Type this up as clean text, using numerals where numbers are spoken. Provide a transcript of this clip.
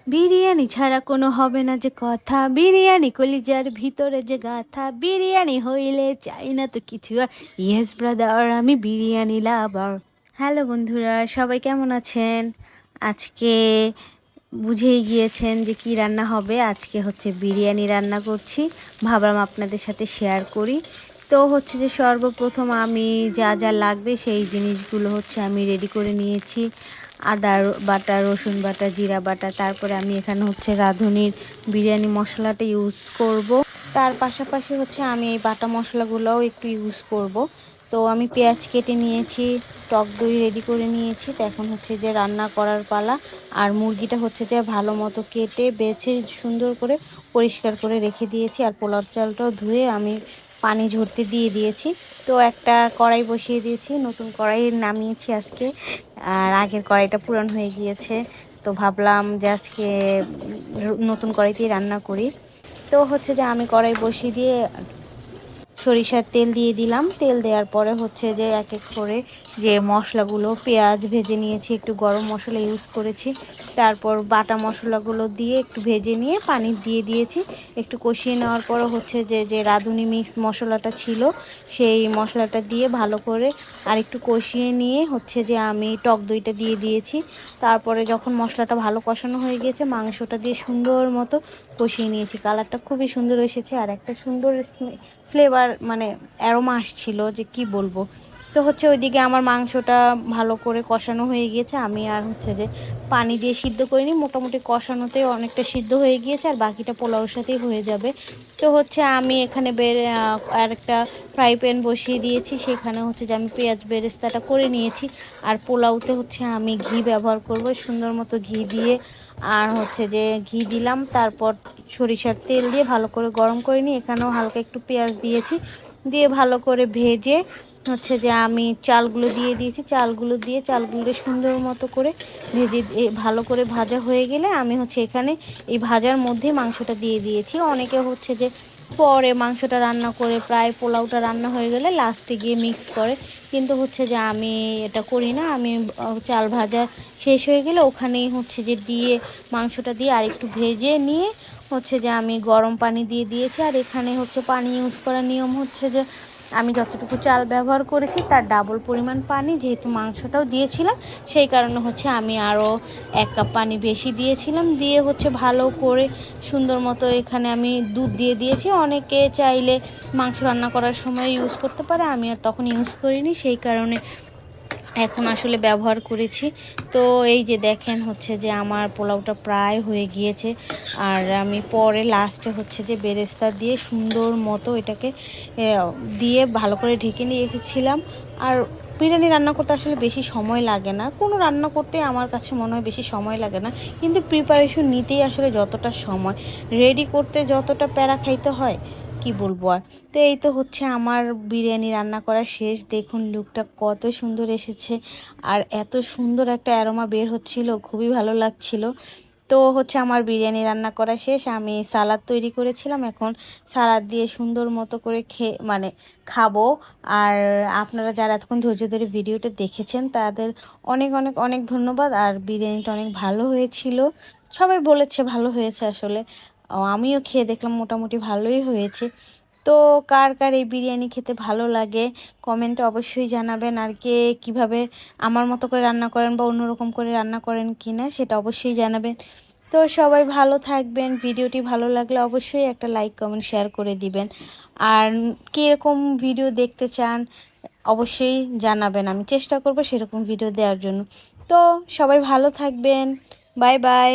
বিরিয়ানি ছাড়া কোনো হবে না যে কথা, বিরিয়ানি কলিজার ভিতরে যে গাথা, বিরিয়ানি হইলে চাই না তো কিছু আর। ইয়েস ব্রাদার, আমি বিরিয়ানি লাভার। হ্যালো বন্ধুরা, সবাই কেমন আছেন? আজকে বুঝেই গিয়েছেন যে কি রান্না হবে। আজকে হচ্ছে বিরিয়ানি রান্না করছি, ভাবলাম আপনাদের সাথে শেয়ার করি। তো হচ্ছে যে সর্বপ্রথম আমি যা যা লাগবে সেই জিনিসগুলো হচ্ছে আমি রেডি করে নিয়েছি। আদা বাটা, রসুন বাটা, জিরা বাটা, তারপরে আমি এখানে হচ্ছে রাঁধুনির বিরিয়ানি মশলাটা ইউজ করব। তার পাশাপাশি হচ্ছে আমি এই বাটা মশলাগুলোও একটু ইউজ করব। তো আমি পেঁয়াজ কেটে নিয়েছি, টক দই রেডি করে নিয়েছি। তো এখন হচ্ছে যে রান্না করার পালা। আর মুরগিটা হচ্ছে যে ভালো মতো কেটে বেছে সুন্দর করে পরিষ্কার করে রেখে দিয়েছি। আর পোলাও চালটাও ধুয়ে আমি পানি ঝরতে দিয়ে দিয়েছি। তো একটা কড়াই বসিয়ে দিয়েছি, নতুন কড়াই নামিয়েছি আজকে। আর আগের কড়াইটা পুরান হয়ে গিয়েছে, তো ভাবলাম যে আজকে নতুন কড়াইতেই রান্না করি। তো হচ্ছে যে আমি কড়াই বসিয়ে দিয়ে সরিষার তেল দিয়ে দিলাম। তেল দেওয়ার পরে হচ্ছে যে এক এক করে যে মশলাগুলো, পেঁয়াজ ভেজে নিয়েছি, একটু গরম মশলা ইউজ করেছি, তারপর বাটা মশলাগুলো দিয়ে একটু ভেজে নিয়ে পানি দিয়ে দিয়েছি। একটু কষিয়ে নেওয়ার পরে হচ্ছে যে যে রাঁধুনি মিক্স মশলাটা ছিল সেই মশলাটা দিয়ে ভালো করে আর একটু কষিয়ে নিয়ে হচ্ছে যে আমি টক দইটা দিয়ে দিয়েছি। তারপরে যখন মশলাটা ভালো কষানো হয়ে গিয়েছে, মাংসটা দিয়ে সুন্দর মতো কষিয়ে নিয়েছি। কালারটা খুবই সুন্দর এসেছে আর একটা সুন্দর ফ্লেভার মানে অ্যারোমা আসছিল যে কি বলবো। তো হচ্ছে ওইদিকে আমার মাংসটা ভালো করে কষানো হয়ে গিয়েছে। আমি আর হচ্ছে যে পানি দিয়ে সিদ্ধ করিনি, মোটামুটি কষানোতে অনেকটা সিদ্ধ হয়ে গিয়েছে, আর বাকিটা পোলাওর সাথেই হয়ে যাবে। তো হচ্ছে আমি এখানে আর একটা ফ্রাই প্যান বসিয়ে দিয়েছি, সেখানে হচ্ছে যে আমি পেঁয়াজ বেরেস্তাটা করে নিয়েছি। আর পোলাওতে হচ্ছে আমি ঘি ব্যবহার করব, সুন্দর মতো ঘি দিয়ে আর হচ্ছে যে ঘি দিলাম, তারপর সরিষার তেল দিয়ে ভালো করে গরম করে নিই। এখানেও হালকা একটু পেঁয়াজ দিয়েছি, দিয়ে ভালো করে ভেজে হচ্ছে যে আমি চালগুলো দিয়ে দিয়েছি। চালগুলো সুন্দর মতো করে ভেজে ভালো করে ভাজা হয়ে গেলে আমি হচ্ছে এখানে এই ভাজার মধ্যে মাংসটা দিয়ে দিয়েছি। অনেকে হচ্ছে যে পরে মাংসটা রান্না করে প্রায় পোলাওটা রান্না হয়ে গেলে লাস্টে গিয়ে মিক্স করে, কিন্তু হচ্ছে যে আমি এটা করি না। আমি চাল ভাজা শেষ হয়ে গেলে ওখানেই হচ্ছে যে দিয়ে মাংসটা দিয়ে আর একটু ভেজে নিয়ে হচ্ছে যে আমি গরম পানি দিয়ে দিয়েছি। আর এখানে হচ্ছে পানি ইউজ করার নিয়ম হচ্ছে যে আমি যতটুকু চাল ব্যবহার করেছি তার ডাবল পরিমাণ পানি, যেহেতু মাংসটাও দিয়েছিলাম সেই কারণে হচ্ছে আমি আরও 1 কাপ পানি বেশি দিয়েছিলাম। দিয়ে হচ্ছে ভালো করে সুন্দর মতো এখানে আমি দুধ দিয়ে দিয়েছি। অনেকে চাইলে মাংস রান্না করার সময় ইউজ করতে পারে, আমি আর তখন ইউজ করিনি, সেই কারণে এখন আসলে ব্যবহার করেছি। তো এই যে দেখেন হচ্ছে যে আমার পোলাওটা প্রায় হয়ে গিয়েছে। আর আমি পরে লাস্টে হচ্ছে যে বেরেস্তা দিয়ে সুন্দর মতো এটাকে দিয়ে ভালো করে ঢেকে নিয়ে রেখেছিলাম। আর বিরিয়ানি রান্না করতে আসলে বেশি সময় লাগে না, কোনো রান্না করতে আমার কাছে মনে হয় বেশি সময় লাগে না, কিন্তু প্রিপারেশন নিতেই আসলে যতটা সময়, রেডি করতে যতটা প্যারা খাইতে হয় কি বলবো আর। তো এই তো হচ্ছে আমার বিরিয়ানি রান্না করা শেষ। দেখুন লুকটা কত সুন্দর এসেছে, আর এত সুন্দর একটা অ্যারোমা বের হচ্ছিল, খুবই ভালো লাগছিল। তো হচ্ছে আমার বিরিয়ানি রান্না করা শেষ। আমি সালাদ তৈরি করেছিলাম, এখন সালাদ দিয়ে সুন্দর মতো করে খাবো। আর আপনারা যারা এতক্ষণ ধৈর্য ধরে ভিডিওটা দেখেছেন তাদের অনেক অনেক অনেক ধন্যবাদ। আর বিরিয়ানিটা অনেক ভালো হয়েছিল, সবাই বলেছে ভালো হয়েছে আসলে। আমিও খেয়ে দেখলাম মোটামুটি ভালোই হয়েছে। তো কার কার এই বিরিয়ানি খেতে ভালো লাগে কমেন্টে অবশ্যই জানাবেন। আর কে কীভাবে আমার মতো করে রান্না করেন বা অন্যরকম করে রান্না করেন কি না সেটা অবশ্যই জানাবেন। তো সবাই ভালো থাকবেন। ভিডিওটি ভালো লাগলে অবশ্যই একটা লাইক কমেন্ট শেয়ার করে দিবেন। আর কীরকম ভিডিও দেখতে চান অবশ্যই জানাবেন, আমি চেষ্টা করব সেরকম ভিডিও দেওয়ার জন্য। তো সবাই ভালো থাকবেন, বাই বাই।